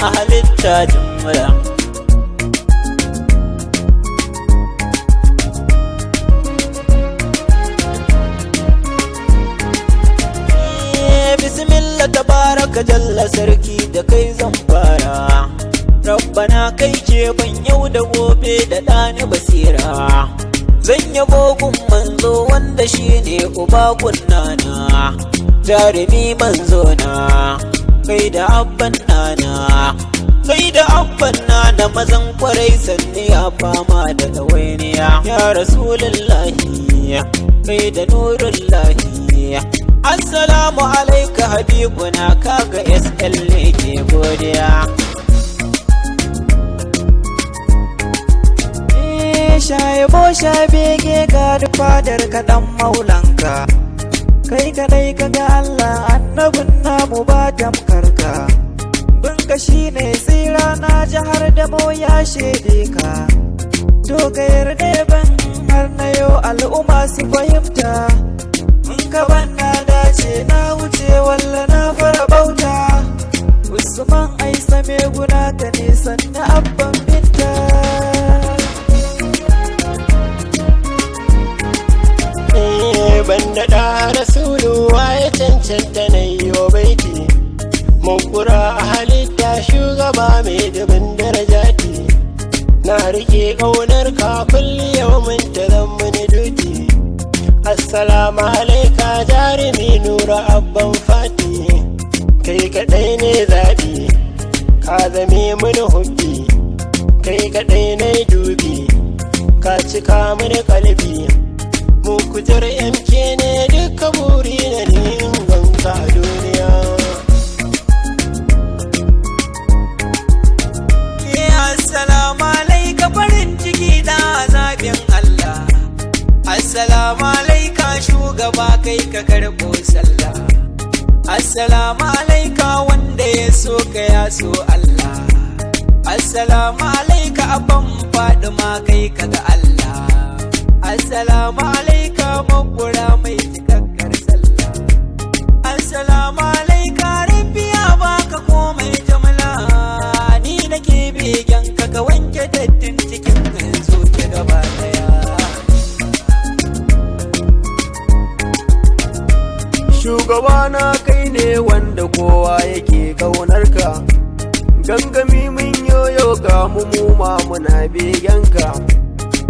a halitta jumla. Bismillah tabaraka jalla sarki da kai zan fara. Rabbana kai ke ban yau da gobe da ɗani basira. Zan yabo gun manzo wanda shine uba gunnana, jarumi manzo na kai da abban nana, kai da abban nana mazan kwarai sanni ya fama da ɗawainiya. Ya rasulullahi kai da nurullahi, assalamu alaika habibuna kaga SL ne ke godiya. Shayabo shabege ga fadar kaɗan maulanka, kai kadai kaga Allah annabin namu ba tamkarka. Binka shine tsira na jihar da mo ya shede ka, to ka yarda ban har na yau al'umma su fahimta. In ka banna dace na wuce walla na fara bauta. Usman ai same guna ka nisan na abban binta. Banda da rasulu ya cancanta na yi wa baiti, mukura a halitta shugaba mai dubin darajati. Na rike ƙaunar ka kulli yau mun ta zammani duti. Assalamu alaika jarumi nura abban fati, kai kaɗai ne zaɓi ka zame mini hubbi, kai kaɗai ne dubi ka cika mini kalbi. Mu kujar MK ne duka buri na ni in ganka a duniya. Assalamu alaika farin ciki da zaɓin Allah. Assalamu alaika shugaba kai ka karɓo sallah. Assalamu alaika wanda ya so ka ya so Allah. Assalamu alaika abban Fadima kai ka ga Allah. Assalamu alaika makura mai cikakkar sallah. Assalamu alaika rabiya baka komai jamala. Ni nake begen ka ka wanke dattin cikin zuciya gaba daya. Shugabana kai ne wanda kowa yake ƙaunarka, gangami mun yoyo ga mu ma muna begenka.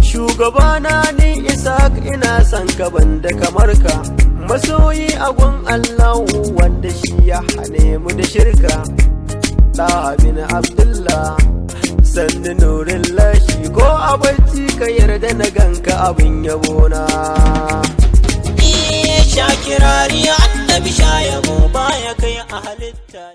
Shugabana ni Isaac ina son ka banda kamar ka, masoyi agun Allahu wanda shi ya hane mu da shirka. Da bin Abdullah sannu nurin lashi, ko a bacci ka yarda na ganka abin yabona. Shakirari annabi sha yabo baya kai a halitta.